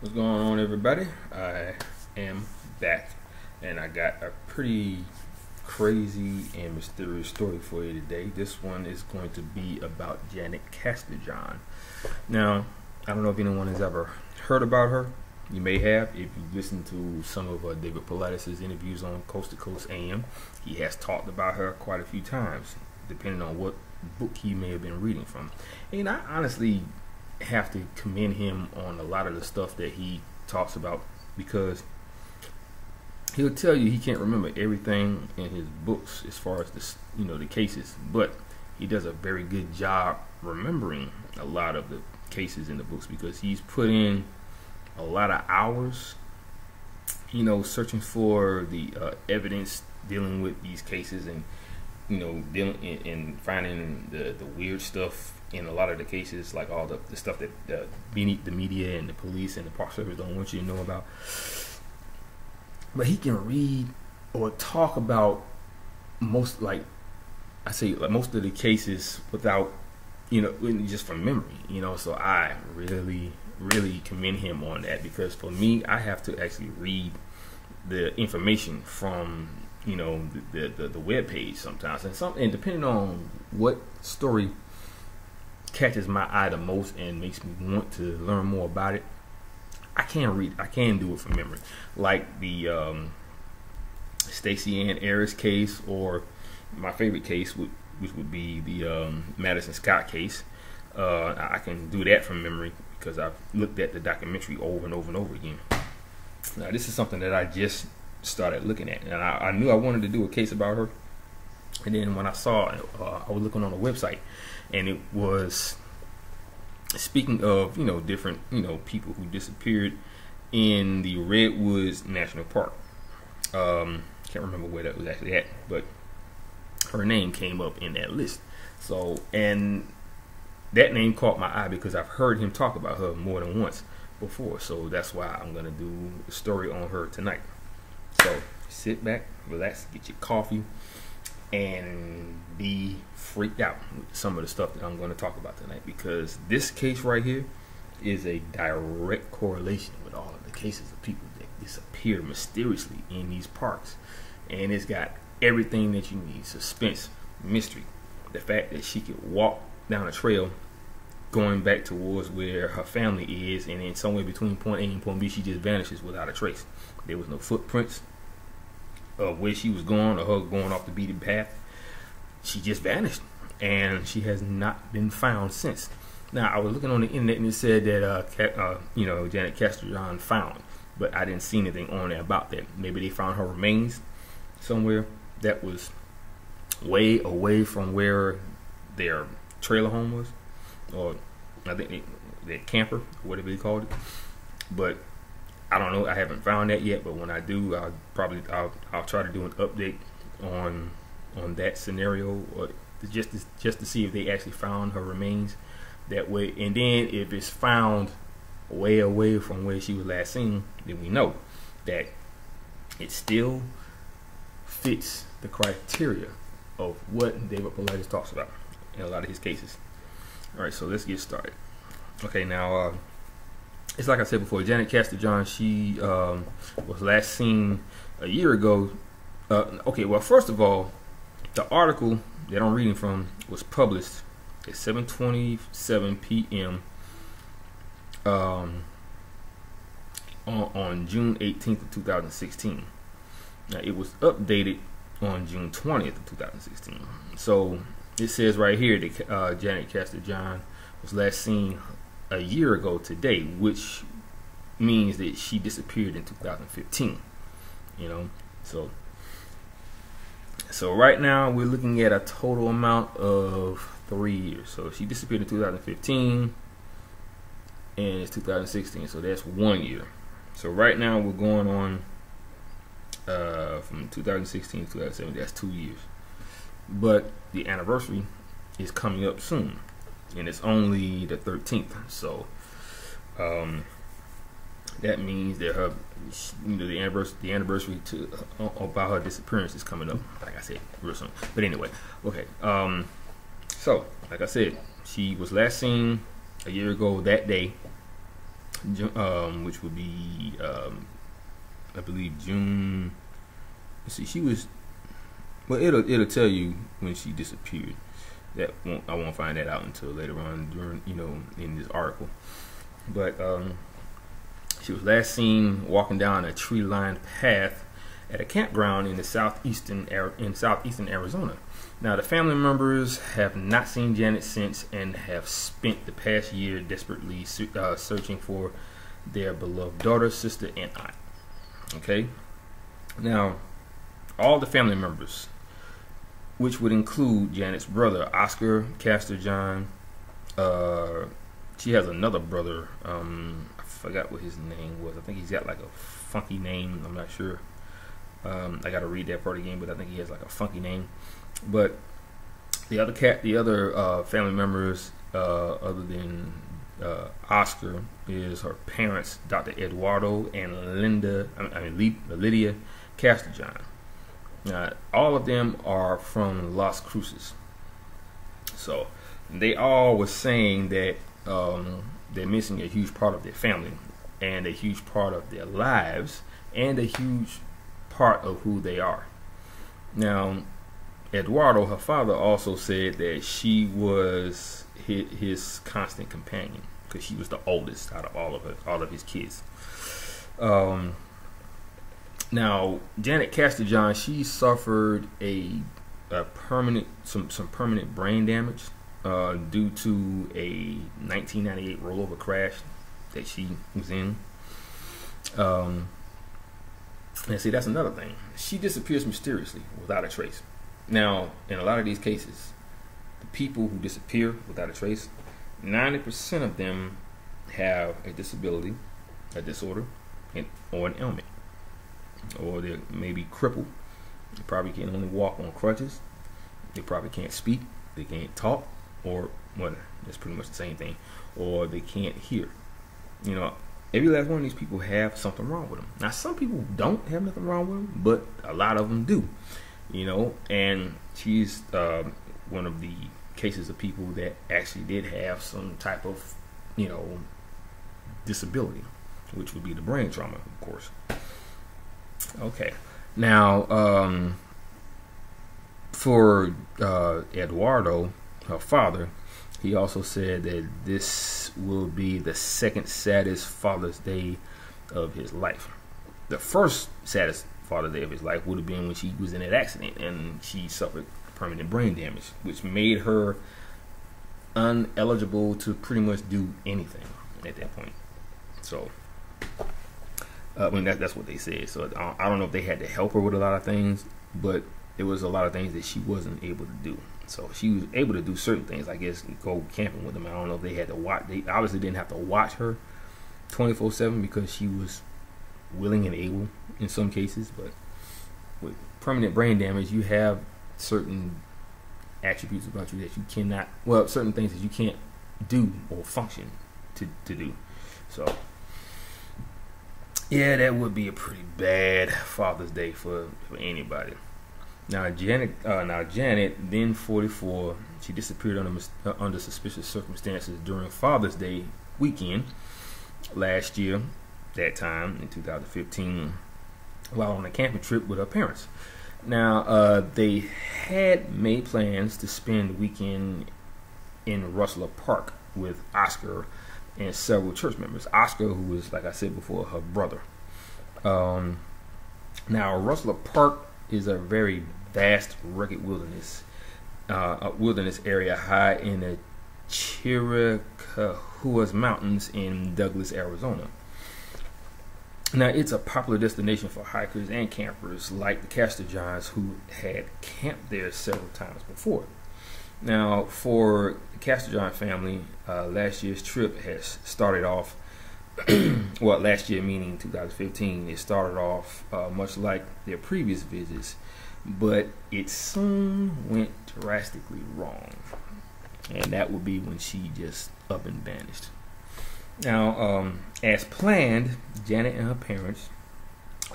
What's going on, everybody? I am back, and I got a pretty crazy and mysterious story for you today. This one is going to be about Janet Castrejon. Now, I don't know if anyone has ever heard about her. You may have if you listened to some of David Paulides' interviews on Coast to Coast AM. He has talked about her quite a few times, depending on what book he may have been reading from. And I honestly have to commend him on a lot of the stuff that he talks about, because he'll tell you he can't remember everything in his books as far as the cases, but he does a very good job remembering a lot of the cases in the books, because he's put in a lot of hours searching for the evidence dealing with these cases, and dealing and finding the weird stuff in a lot of the cases, like all the stuff that the media and the police and the Park Service don't want you to know about. But he can read or talk about most of the cases without, just from memory. So I really commend him on that, because for me, I have to actually read the information from the web page sometimes, and depending on what story catches my eye the most and makes me want to learn more about it, I can do it from memory, like the Stacey Ann Ayers case, or my favorite case, which would be the Madison Scott case. I can do that from memory because I've looked at the documentary over and over and over again. Now, this is something that I just started looking at, and I knew I wanted to do a case about her. And then when I saw it, I was looking on the website, and it was speaking of different people who disappeared in the Redwoods National Park. Can't remember where that was actually at, but her name came up in that list. So, and that name caught my eye because I've heard him talk about her more than once before. So that's why I'm gonna do a story on her tonight. So sit back, relax, get your coffee, and be freaked out with some of the stuff that I'm going to talk about tonight, because this case right here is a direct correlation with all of the cases of people that disappear mysteriously in these parks. And it's got everything that you need: suspense, mystery, the fact that she could walk down a trail going back towards where her family is, and then somewhere between point A and point B, she just vanishes without a trace. There was no footprints of where she was going, or her going off the beaten path. She just vanished, and she has not been found since. Now, I was looking on the internet, and it said that Janet Castrejon found, but I didn't see anything on there about that. Maybe they found her remains somewhere that was way away from where their trailer home was, or I think their camper, whatever they called it. But I don't know. I haven't found that yet. But when I do, I'll try to do an update on that scenario, or just to see if they actually found her remains that way. And then if it's found way away from where she was last seen, then we know that it still fits the criteria of what David Paulides talks about in a lot of his cases. All right, so let's get started. Okay, now it's like I said before, Janet Castrejon, she was last seen a year ago. Okay, well, first of all, the article that I'm reading from was published at 7:27 p.m. On June 18th of 2016. Now, it was updated on June 20th of 2016. So it says right here that Janet Castrejon was last seen a year ago today, which means that she disappeared in 2015. So right now we're looking at a total amount of 3 years. So she disappeared in 2015, and it's 2016, so that's 1 year. So right now we're going on from 2016 to 2017. That's 2 years. But the anniversary is coming up soon, and it's only the 13th. So that means that her, the anniversary to about her disappearance is coming up, like I said, real soon. But anyway, okay. So like I said, she was last seen a year ago that day. which would be, I believe, June. Let's see, she was. Well, it'll tell you when she disappeared. I won't find that out until later on during in this article. But she was last seen walking down a tree-lined path at a campground in southeastern Arizona. Now, the family members have not seen Janet since and have spent the past year desperately searching for their beloved daughter, sister, and aunt. Okay? Now, all the family members, which would include Janet's brother, Oscar Castrejon. She has another brother. I forgot what his name was. I think he's got like a funky name. I'm not sure. I got to read that part again, but I think he has like a funky name. But the other family members, other than Oscar, is her parents, Dr. Eduardo and Lydia Castrejon. Now, all of them are from Las Cruces. So they all were saying that they're missing a huge part of their family and a huge part of their lives and a huge part of who they are. Now, Eduardo, her father, also said that she was his constant companion because she was the oldest out of all of his kids. Now, Janet Castrejon, she suffered some permanent brain damage due to a 1998 rollover crash that she was in. And see, that's another thing. She disappears mysteriously without a trace. Now, in a lot of these cases, the people who disappear without a trace, 90% of them have a disability, a disorder, or an ailment. Or they may be crippled. They probably can only walk on crutches. They probably can't speak. They can't talk. Or, well, that's pretty much the same thing. Or they can't hear. Every last one of these people have something wrong with them. Now, some people don't have nothing wrong with them, but a lot of them do. And she's one of the cases of people that actually did have some type of, disability, which would be the brain trauma, of course. Okay. Now, for Eduardo, her father, he also said that this will be the second saddest Father's Day of his life. The first saddest Father's Day of his life would have been when she was in that accident and she suffered permanent brain damage, which made her ineligible to pretty much do anything at that point. So, that's what they said. So I don't know if they had to help her with a lot of things, but it was a lot of things that she wasn't able to do. So she was able to do certain things, I guess, go camping with them. I don't know if they had to watch. They obviously didn't have to watch her 24/7 because she was willing and able in some cases. But with permanent brain damage, you have certain attributes about you that you cannot. Well, certain things that you can't do or function to do. So. Yeah, that would be a pretty bad Father's Day for anybody. Now, Janet, then 44, she disappeared under suspicious circumstances during Father's Day weekend last year, that time in 2015, while on a camping trip with her parents. Now, they had made plans to spend the weekend in Rustler Park with Oscar and several church members. Oscar, who was, like I said before, her brother. Now, Rustler Park is a very vast, rugged wilderness area high in the Chiricahuas Mountains in Douglas, Arizona. Now, it's a popular destination for hikers and campers like the Castrejons, who had camped there several times before. Now, for the Castrejon family, last year's trip has started off, well, last year meaning 2015, it started off much like their previous visits, but it soon went drastically wrong. And that would be when she just up and vanished. Now, as planned, Janet and her parents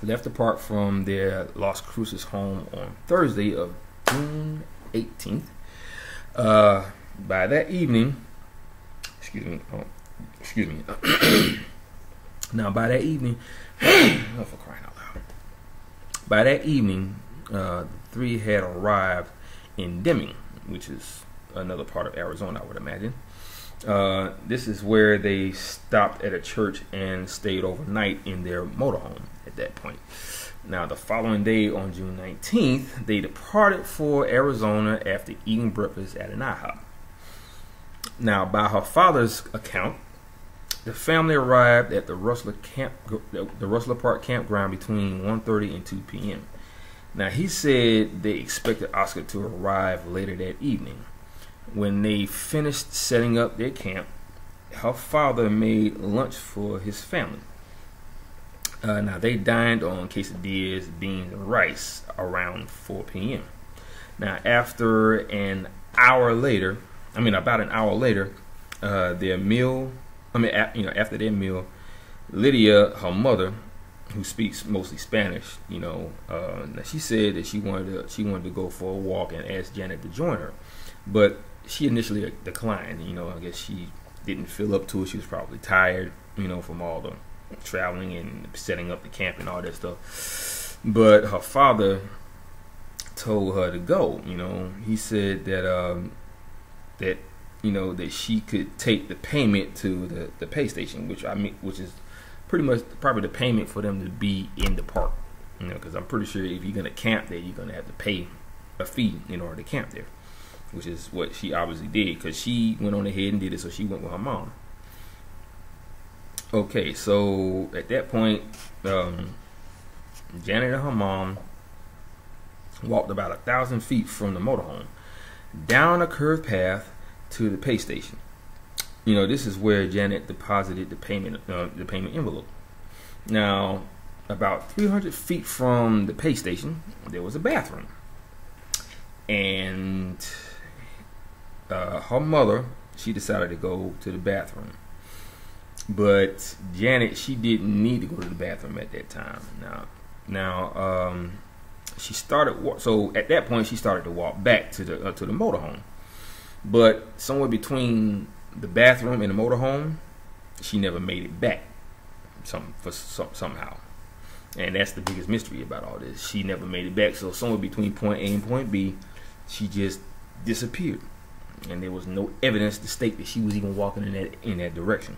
left the park from their Las Cruces home on Thursday of June 18th. By that evening, Now, by that evening, oh, for crying out loud. By that evening, the three had arrived in Deming, which is another part of Arizona, I would imagine. This is where they stopped at a church and stayed overnight in their motorhome at that point. Now, the following day, on June 19th, they departed for Arizona after eating breakfast at an IHOP. Now, by her father's account, the family arrived at the Rustler Park campground between 1:30 and 2 p.m. Now, he said they expected Oscar to arrive later that evening. When they finished setting up their camp, her father made lunch for his family. Now, they dined on quesadillas, beans, and rice around 4 p.m. Now, about an hour later, after their meal, Lydia, her mother, who speaks mostly Spanish, she said that she wanted to go for a walk and asked Janet to join her, but she initially declined. I guess she didn't feel up to it. She was probably tired, from all the traveling and setting up the camp and all that stuff. But her father told her to go. He said that that she could take the payment to the pay station, which is pretty much probably the payment for them to be in the park. Because I'm pretty sure if you're gonna camp there, you're gonna have to pay a fee in order to camp there, which is what she obviously did, because she went on ahead and did it. So she went with her mom. Okay, so at that point, Janet and her mom walked about 1,000 feet from the motorhome down a curved path to the pay station. This is where Janet deposited the payment envelope. Now, about 300 feet from the pay station, there was a bathroom, and her mother, she decided to go to the bathroom. But Janet, she didn't need to go to the bathroom at that time. She started. So at that point, she started to walk back to the motorhome. But somewhere between the bathroom and the motorhome, she never made it back. Somehow, and that's the biggest mystery about all this. She never made it back. So somewhere between point A and point B, she just disappeared, and there was no evidence to state that she was even walking in that direction.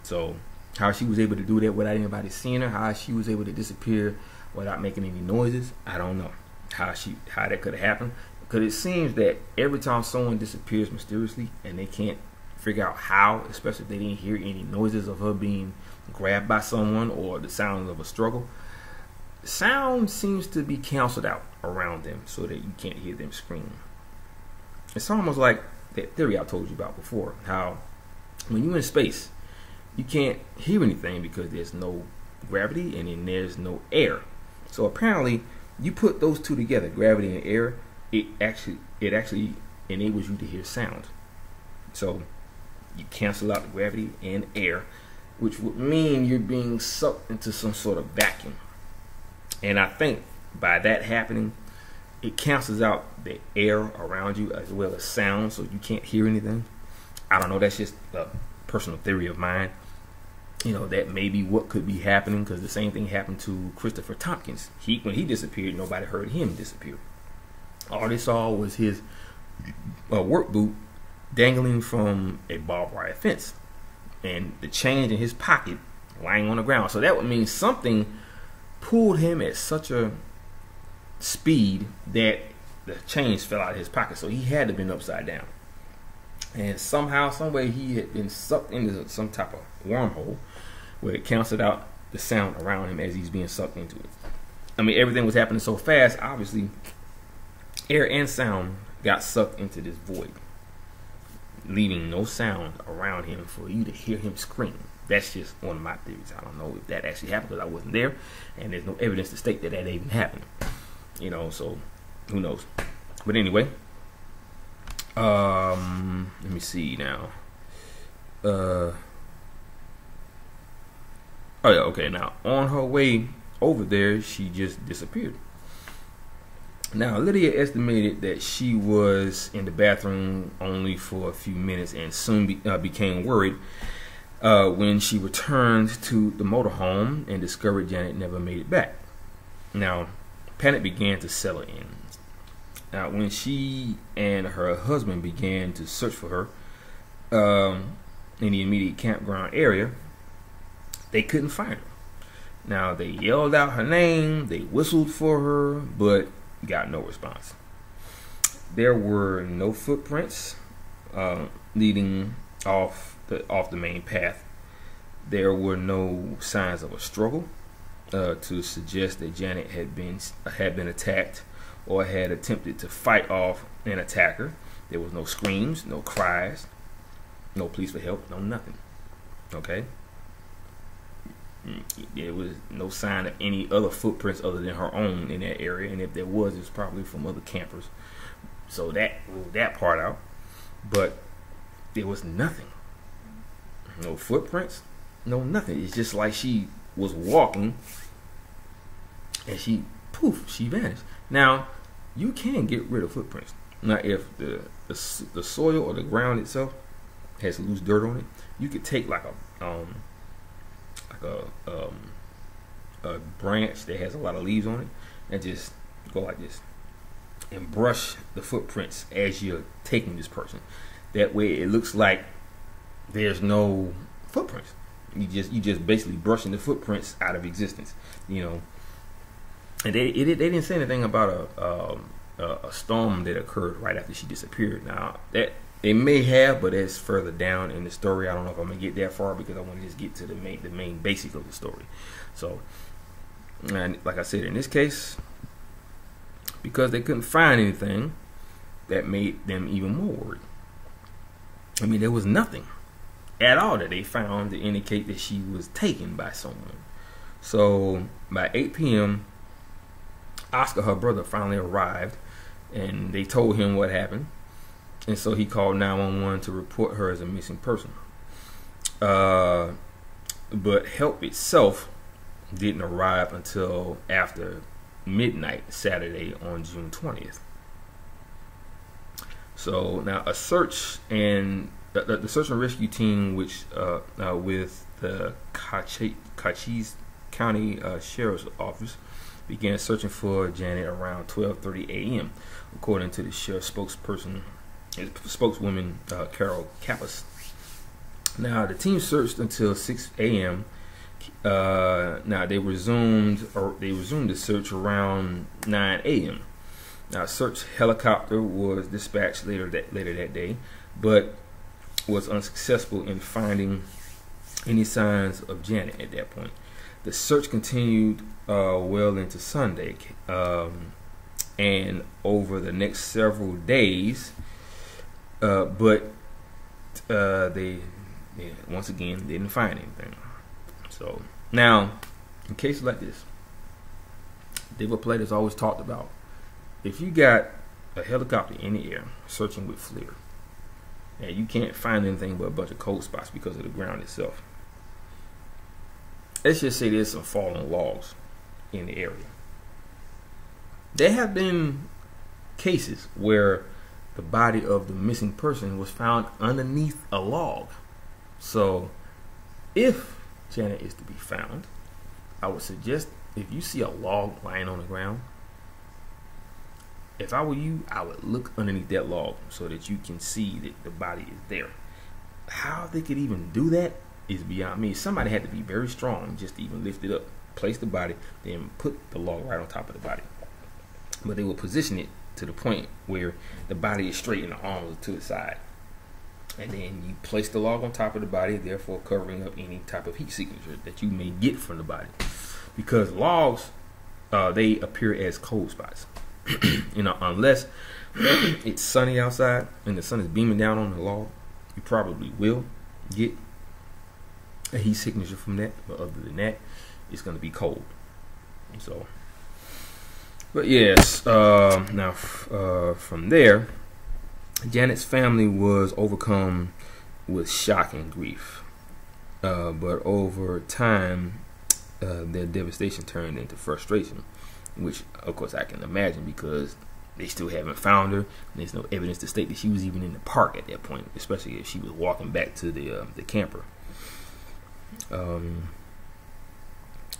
So how she was able to do that without anybody seeing her, how she was able to disappear without making any noises, I don't know how that could have happened. Because it seems that every time someone disappears mysteriously and they can't figure out how, especially if they didn't hear any noises of her being grabbed by someone or the sounds of a struggle, sound seems to be canceled out around them so that you can't hear them scream. It's almost like that theory I told you about before, how when you're in space, you can't hear anything because there's no gravity and then there's no air. So apparently, you put those two together, gravity and air, it actually enables you to hear sound. So you cancel out the gravity and air, which would mean you're being sucked into some sort of vacuum. And I think by that happening, it cancels out the air around you as well as sound, so you can't hear anything. I don't know. That's just a personal theory of mine. That may be what could be happening, because the same thing happened to Christopher Tompkins. When he disappeared, nobody heard him disappear. All they saw was his work boot dangling from a barbed wire fence, and the change in his pocket lying on the ground. So that would mean something pulled him at such a speed that the change fell out of his pocket. So he had to have been upside down. And somehow, some way, he had been sucked into some type of wormhole where it canceled out the sound around him as he's being sucked into it. Everything was happening so fast, obviously, air and sound got sucked into this void, leaving no sound around him for you to hear him scream. That's just one of my theories. I don't know if that actually happened because I wasn't there, and there's no evidence to state that even happened. So who knows? But anyway, let me see now. Now, on her way over there, she just disappeared. Now, Lydia estimated that she was in the bathroom only for a few minutes and soon became worried when she returned to the motorhome and discovered Janet never made it back. Now, panic began to settle in. Now, when she and her husband began to search for her in the immediate campground area, they couldn't find her. Now, they yelled out her name, they whistled for her, but got no response. There were no footprints leading off the main path. There were no signs of a struggle to suggest that Janet had been attacked or had attempted to fight off an attacker. There was no screams, no cries, no pleas for help, no nothing. Okay? There was no sign of any other footprints other than her own in that area, and if there was, it was probably from other campers. So that ruled that part out. But there was nothing. No footprints, no nothing. It's just like she was walking and she vanished. Now, you can get rid of footprints. Now, if the soil or the ground itself has loose dirt on it, you could take like a branch that has a lot of leaves on it and just go like this and brush the footprints as you're taking this person. That way, it looks like there's no footprints. You just basically brushing the footprints out of existence, you know. And they didn't say anything about a storm that occurred right after she disappeared. Now that they may have, but that's further down in the story. I don't know if I'm gonna get that far because I want to just get to the main basic of the story. So, and like I said, in this case, because they couldn't find anything, that made them even more worried. I mean, there was nothing at all that they found to indicate that she was taken by someone. So by 8 p.m., Oscar, her brother, finally arrived, and they told him what happened. And so he called 911 to report her as a missing person. But help itself didn't arrive until after midnight Saturday on June 20th. So now a search and the search and rescue team, which with the Cochise County Sheriff's Office, began searching for Janet around 12:30 a.m. according to the sheriff's spokeswoman Carol Kappas. Now the team searched until 6 a.m. Now they resumed the search around 9 a.m. Now a search helicopter was dispatched later that day, but was unsuccessful in finding any signs of Janet at that point. The search continued well into Sunday, and over the next several days, but they once again didn't find anything. So now, in cases like this, David Paulides always talked about, if you got a helicopter in the air searching with FLIR, and you can't find anything but a bunch of cold spots because of the ground itself, let's just say there's some fallen logs in the area. There have been cases where the body of the missing person was found underneath a log. So if Janet is to be found, I would suggest, if you see a log lying on the ground, if I were you, I would look underneath that log so that you can see that the body is there. How they could even do that is beyond me. Somebody had to be very strong just to even lift it up, place the body, then put the log right on top of the body. But they will position it to the point where the body is straight and the arms are to the side. And then you place the log on top of the body, therefore covering up any type of heat signature that you may get from the body. Because logs, they appear as cold spots. Unless it's sunny outside and the sun is beaming down on the log, you probably will get a heat signature from that. But other than that, it's going to be cold. So, but yes, now from there, Janet's family was overcome with shock and grief. But over time, their devastation turned into frustration, which of course I can imagine, because they still haven't found her. And there's no evidence to state that she was even in the park at that point, especially if she was walking back to the camper.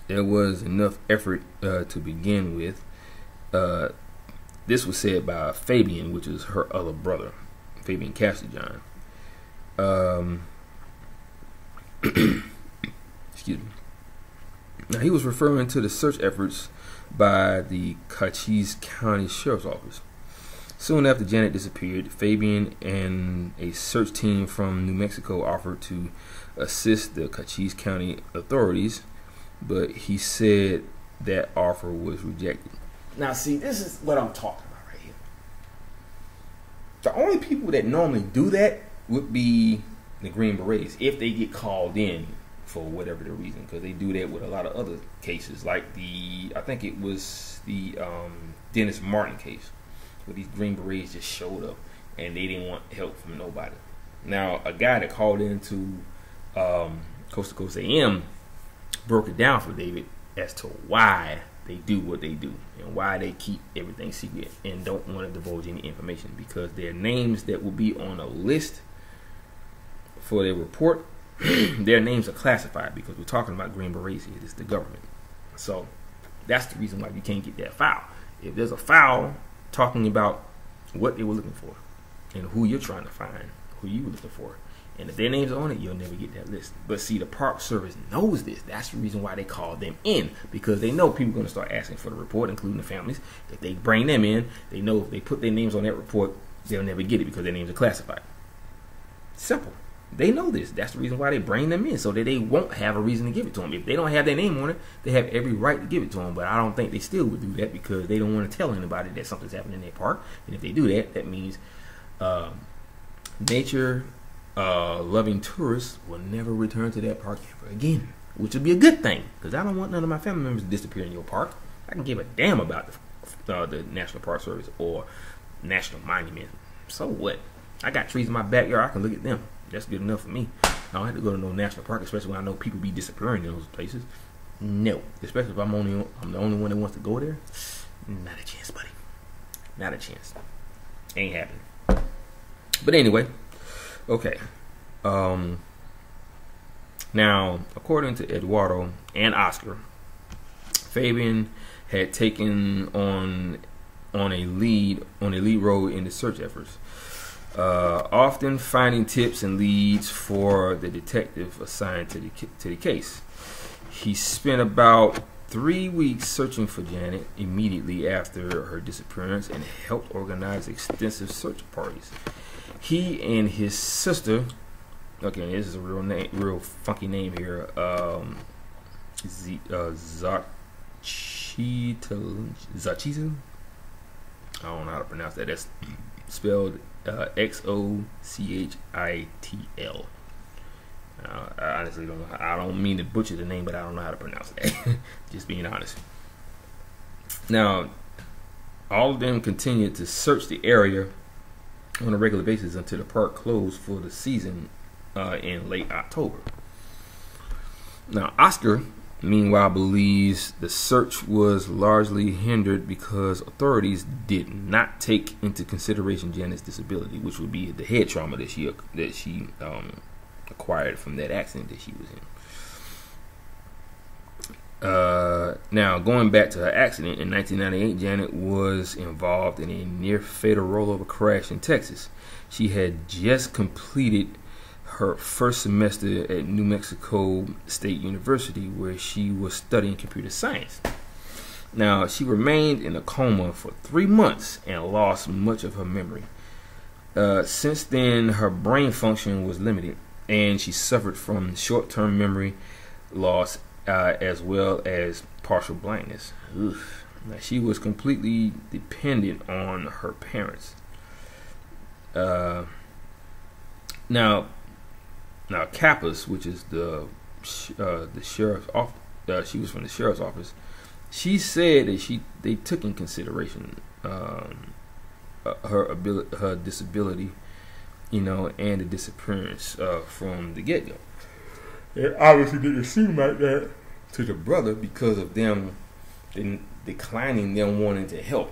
There was enough effort to begin with. This was said by Fabian, which is her other brother, Fabian Castrejon. Excuse me. Now, he was referring to the search efforts by the Cochise County Sheriff's Office. Soon after Janet disappeared, Fabian and a search team from New Mexico offered to assist the Cochise County authorities, but he said that offer was rejected. Now, see, this is what I'm talking about right here. The only people that normally do that would be the Green Berets if they get called in for whatever the reason, because they do that with a lot of other cases, like I think it was the Dennis Martin case, where these Green Berets just showed up and they didn't want help from nobody. Now, a guy that called into Coast to Coast AM broke it down for David as to why they do what they do and why they keep everything secret and don't want to divulge any information, because their names that will be on a list for their report, their names are classified, because we're talking about Green Berets here. It's the government. So that's the reason why you can't get that file. If there's a file talking about what they were looking for and who you're trying to find, who you were looking for, and if their names are on it, you'll never get that list. But see, the Park Service knows this. That's the reason why they call them in, because they know people are going to start asking for the report, including the families. If they bring them in, they know if they put their names on that report, they'll never get it because their names are classified. Simple. They know this. That's the reason why they bring them in, so that they won't have a reason to give it to them. If they don't have their name on it, they have every right to give it to them. But I don't think they still would do that, because they don't want to tell anybody that something's happening in their park. And if they do that, that means nature loving tourists will never return to that park ever again, which would be a good thing, because I don't want none of my family members to disappear in your park. I can give a damn about the National Park Service or National Monument. So what? I got trees in my backyard. I can look at them. That's good enough for me. I don't have to go to no national park, especially when I know people be disappearing in those places. No, especially if I'm the only one that wants to go there. Not a chance, buddy. Not a chance. Ain't happening. But anyway, okay. Now, according to Eduardo and Oscar, Fabian had taken on a lead role in the search efforts, often finding tips and leads for the detective assigned to the case. He spent about 3 weeks searching for Janet immediately after her disappearance and helped organize extensive search parties. He and his sister, okay, this is a real funky name here, Xochitl. I don't know how to pronounce that. That's spelled Xochitl. I honestly don't know. I don't mean to butcher the name, but I don't know how to pronounce that. Just being honest. Now, all of them continued to search the area on a regular basis until the park closed for the season in late October. Now, Oscar, meanwhile, believes the search was largely hindered because authorities did not take into consideration Janet's disability, which would be the head trauma that she acquired from that accident that she was in. Now, going back to her accident in 1998, Janet was involved in a near-fatal rollover crash in Texas. She had just completed her first semester at New Mexico State University, where she was studying computer science. Now, she remained in a coma for 3 months and lost much of her memory. Since then, her brain function was limited, and she suffered from short-term memory loss as well as partial blindness. Oof. Now, she was completely dependent on her parents. Now, Kappas, which is the sheriff's office, she was from the sheriff's office. She said that they took in consideration her disability, and the disappearance from the get-go. It obviously didn't seem like that to the brother because of them declining them wanting to help.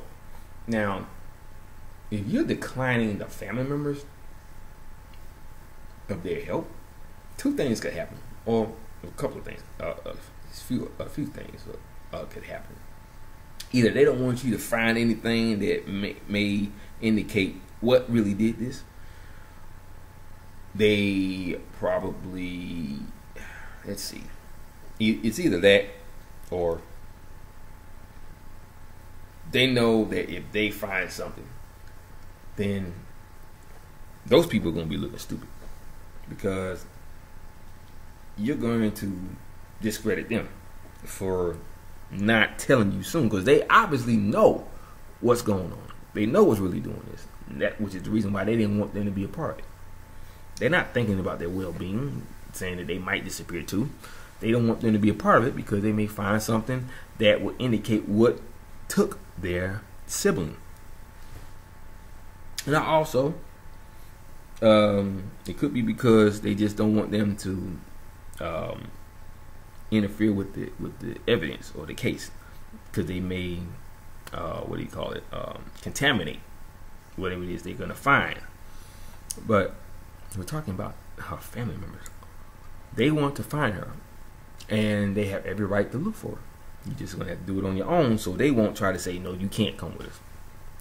Now, if you're declining the family members of their help, two things could happen. Or a couple of things, a few things could happen. Either they don't want you to find anything that may indicate what really did this. They probably, let's see, it's either that, or they know that if they find something, then those people are going to be looking stupid, because you're going to discredit them for not telling you soon, because they obviously know what's going on. They know what's really doing this, which is the reason why they didn't want them to be a part of it. They're not thinking about their well-being, saying that they might disappear too. They don't want them to be a part of it because they may find something that will indicate what took their sibling. And also, it could be because they just don't want them to interfere with the evidence or the case, because they may contaminate whatever it is they're gonna find. But we're talking about her family members. They want to find her, and they have every right to look for her. You're just gonna have to do it on your own, so they won't try to say, no, you can't come with us.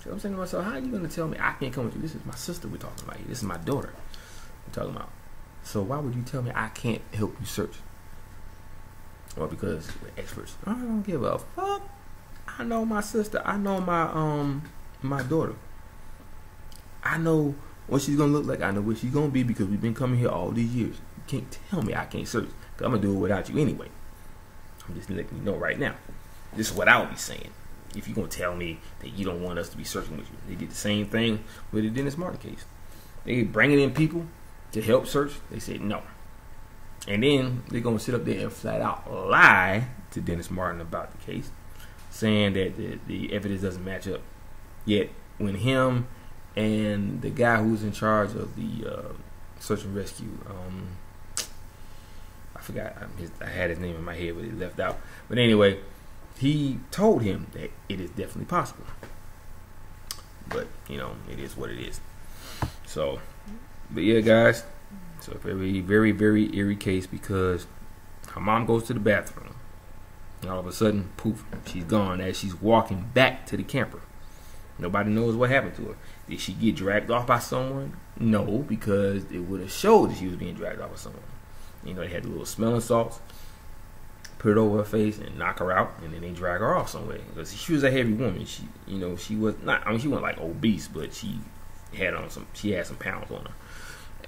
So I'm saying to myself, how are you gonna tell me I can't come with you? This is my sister we're talking about here. This is my daughter we're talking about. So why would you tell me I can't help you search? Well, because we're experts. I don't give a fuck. I know my sister. I know my daughter. I know what she's gonna look like. I know what she's gonna be, because we've been coming here all these years. You can't tell me I can't search, because I'm gonna do it without you anyway. I'm just letting you know right now. This is what I would be saying if you're gonna tell me that you don't want us to be searching with you. They did the same thing with the Dennis Martin case. They bringing in people to help search. They said no, and then they're gonna sit up there and flat out lie to Dennis Martin about the case, saying that the evidence doesn't match up. Yet when him and the guy who's in charge of the search and rescue, I forgot, I had his name in my head, but it left out. But anyway, he told him that it is definitely possible. But, it is what it is. So, but yeah, guys, so a very, very, very eerie case, because her mom goes to the bathroom, and all of a sudden, poof, she's gone as she's walking back to the camper. Nobody knows what happened to her. Did she get dragged off by someone? No, because it would have showed that she was being dragged off by someone. They had the little smelling salts, put it over her face and knock her out, and then they drag her off somewhere. Because she was a heavy woman. She was not. She wasn't like obese, but she had some pounds on her,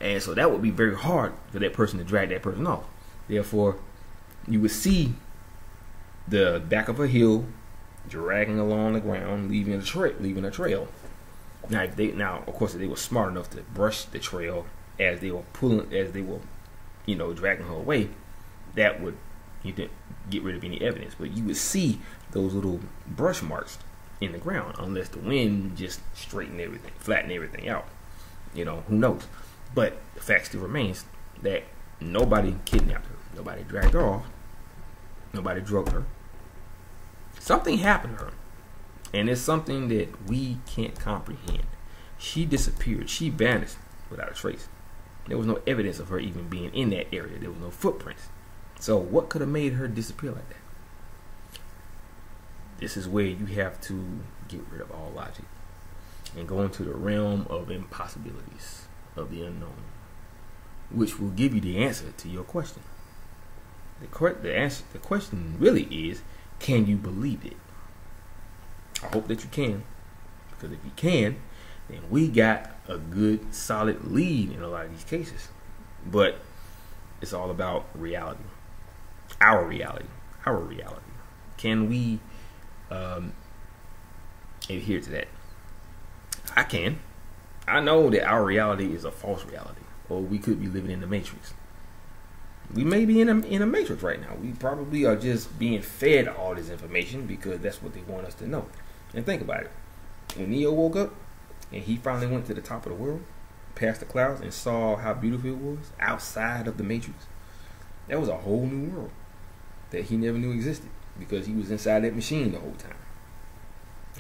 and so that would be very hard for that person to drag that person off. Therefore, you would see the back of her heel dragging along the ground, leaving a trail. Now, of course, if they were smart enough to brush the trail as they were dragging her away, that would get rid of any evidence. But you would see those little brush marks in the ground, unless the wind just flattened everything out. Who knows? But the fact still remains that nobody kidnapped her, nobody dragged her off, nobody drugged her. Something happened to her, and it's something that we can't comprehend. She disappeared. She vanished without a trace. There was no evidence of her even being in that area. There was no footprints. So what could have made her disappear like that? This is where you have to get rid of all logic and go into the realm of impossibilities, of the unknown, which will give you the answer to your question. The question really is, can you believe it? I hope that you can, because if you can, then we got a good, solid lead in a lot of these cases. But it's all about reality, our reality. Can we adhere to that? I can. I know that our reality is a false reality, or we could be living in the Matrix. We may be in a matrix right now. We probably are just being fed all this information because that's what they want us to know. And think about it. When Neo woke up and he finally went to the top of the world, past the clouds, and saw how beautiful it was outside of the matrix, that was a whole new world that he never knew existed, because he was inside that machine the whole time.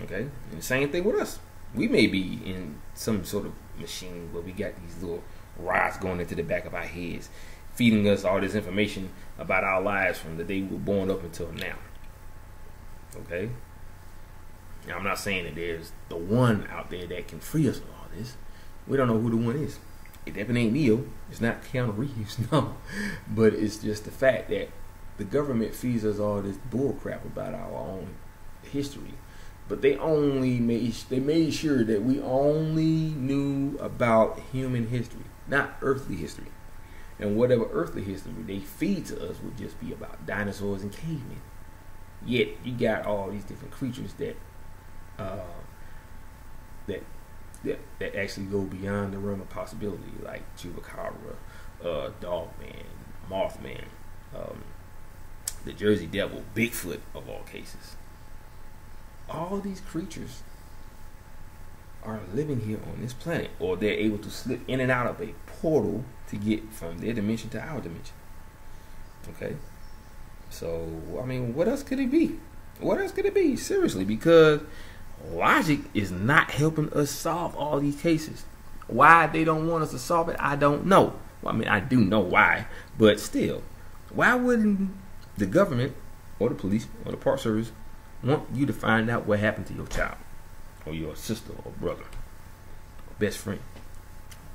Okay? And the same thing with us. We may be in some sort of machine where we got these little rods going into the back of our heads, feeding us all this information about our lives from the day we were born up until now. Okay? Now, I'm not saying that there's the one out there that can free us from all this. We don't know who the one is. It definitely ain't Neo. It's not Keanu Reeves, no. But it's just the fact that the government feeds us all this bull crap about our own history. But they made sure that we only knew about human history, not earthly history. And whatever earthly history they feed to us would just be about dinosaurs and cavemen. Yet you got all these different creatures that actually go beyond the realm of possibility, like Chupacabra, Dogman, Mothman, the Jersey Devil, Bigfoot of all cases. All these creatures are living here on this planet, or they're able to slip in and out of a portal to get from their dimension to our dimension. Okay? So, I mean, what else could it be? What else could it be? Seriously, because logic is not helping us solve all these cases. Why they don't want us to solve it, I don't know. Well, I mean, I do know why, but still, why wouldn't the government or the police or the Park Service want you to find out what happened to your child or your sister or brother or best friend?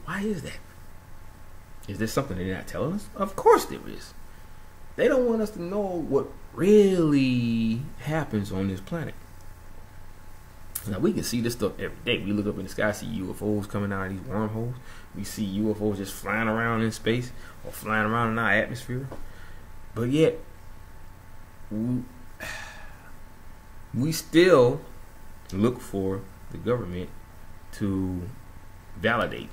Why is that? Is there something they're not telling us? Of course there is. They don't want us to know what really happens on this planet. Now, we can see this stuff every day. We look up in the sky, see UFOs coming out of these wormholes. We see UFOs just flying around in space or flying around in our atmosphere. But yet, we still look for the government to validate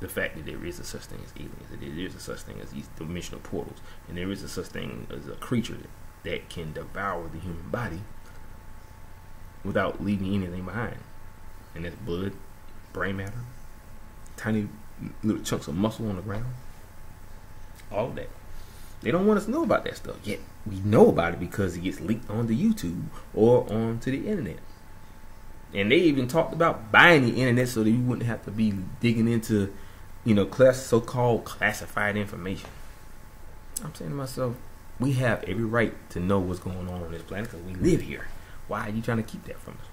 the fact that there is a such thing as aliens, that there is a such thing as these dimensional portals, and there is a such thing as a creature that can devour the human body without leaving anything behind. And that's blood, brain matter, tiny little chunks of muscle on the ground, all of that. They don't want us to know about that stuff, yet we know about it because it gets leaked onto YouTube or onto the internet. And they even talked about buying the internet so that you wouldn't have to be digging into, so-called classified information. I'm saying to myself, we have every right to know what's going on this planet because we live here. Why are you trying to keep that from us?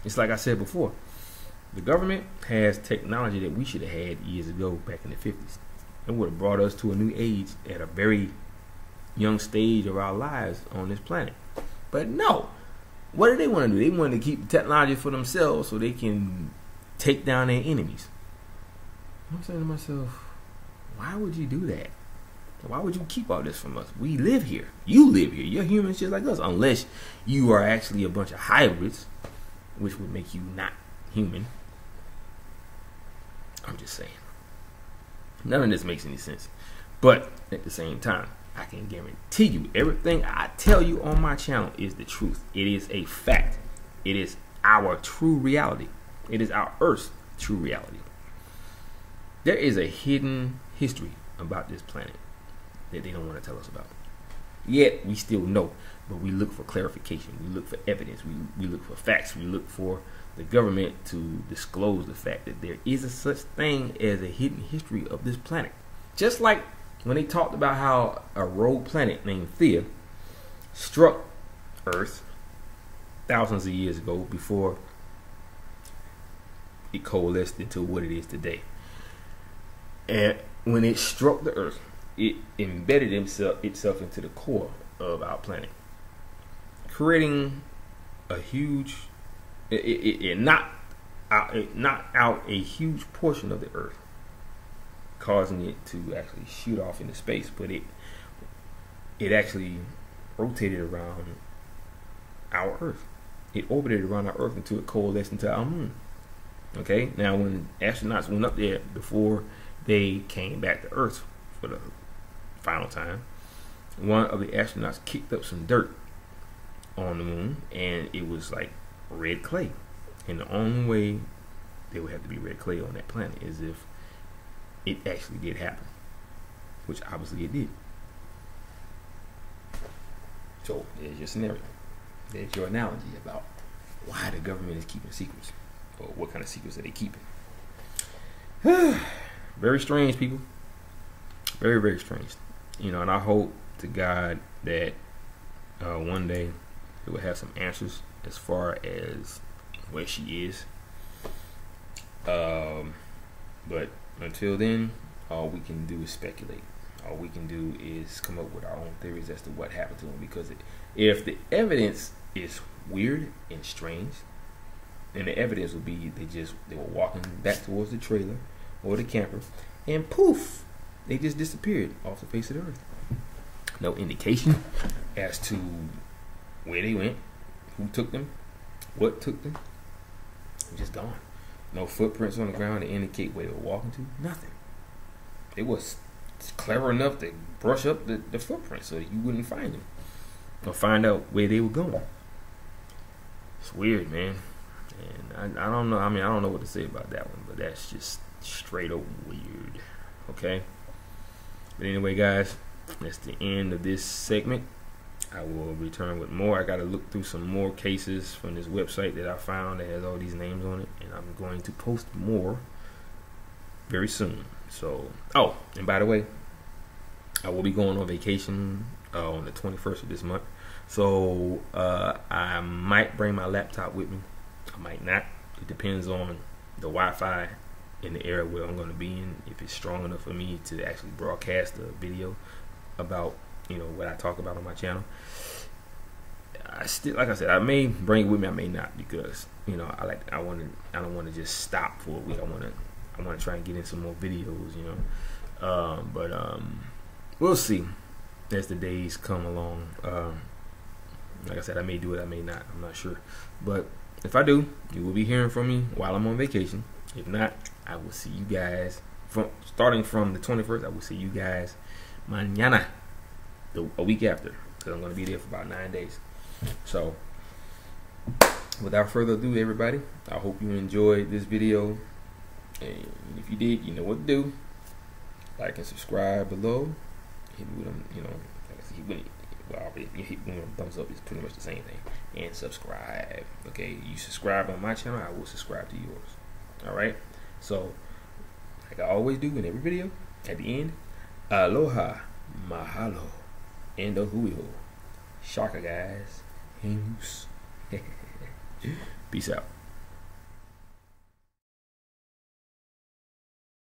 It's like I said before, the government has technology that we should have had years ago, back in the 50s. It would have brought us to a new age at a very young stage of our lives on this planet. But no. What do they want to do? They want to keep the technology for themselves so they can take down their enemies. I'm saying to myself, why would you do that? Why would you keep all this from us? We live here. You live here. You're humans just like us. Unless you are actually a bunch of hybrids, which would make you not human. I'm just saying. None of this makes any sense. But at the same time, I can guarantee you everything I tell you on my channel is the truth. It is a fact. It is our true reality. It is our Earth's true reality. There is a hidden history about this planet that they don't want to tell us about. Yet we still know, but we look for clarification. We look for evidence. We look for facts. We look for the government to disclose the fact that there is a such thing as a hidden history of this planet. Just like when they talked about how a rogue planet named Thea struck Earth thousands of years ago before it coalesced into what it is today. And when it struck the Earth, it embedded itself into the core of our planet, creating a huge, it knocked out a huge portion of the Earth, causing it to actually shoot off into space. But it actually rotated around our Earth. It orbited around our Earth until it coalesced into our moon. Okay, now when astronauts went up there before they came back to Earth for the final time, one of the astronauts kicked up some dirt on the moon, and it was like red clay. And the only way there would have to be red clay on that planet is if it actually did happen, which obviously it did. So there's your scenario. There's your analogy about why the government is keeping secrets, or what kind of secrets are they keeping. Very strange, people. Very, very strange. You know, and I hope to God that one day it will have some answers as far as where she is. But until then, all we can do is speculate. All we can do is come up with our own theories as to what happened to him. Because if the evidence is weird and strange, then the evidence would be they were walking back towards the trailer or the camper, and poof, they just disappeared off the face of the earth. No indication as to where they went, who took them, what took them. They're just gone. No footprints on the ground to indicate where they were walking to. Nothing. It was clever enough to brush up the footprints so that you wouldn't find them or find out where they were going. It's weird, man. And I don't know. I mean, I don't know what to say about that one, but that's just straight up weird. Okay. But anyway, guys, that's the end of this segment. I will return with more. I got to look through some more cases from this website that I found that has all these names on it, and I'm going to post more very soon. So, oh, and by the way, I will be going on vacation on the 21st of this month. So I might bring my laptop with me. I might not. It depends on the Wi-Fi in the area where I'm going to be in. If it's strong enough for me to actually broadcast a video about, you know, what I talk about on my channel. I still, like I said, I may bring it with me. I may not, because, you know, I don't want to just stop for a week. I want to try and get in some more videos, you know. But we'll see as the days come along. Like I said, I may do it, I may not. I'm not sure. But if I do, you will be hearing from me while I'm on vacation. If not, I will see you guys starting from the 21st. I will see you guys mañana, a week after, because I'm going to be there for about 9 days. So, without further ado, everybody, I hope you enjoyed this video. And if you did, you know what to do. Like and subscribe below. Hit me with them, you know. Like I said, hit me with a thumbs up. It's pretty much the same thing. And subscribe. Okay, you subscribe on my channel, I will subscribe to yours. All right. So, like I always do in every video, at the end, aloha, mahalo, and ohuiho. Shaka, guys. Peace out.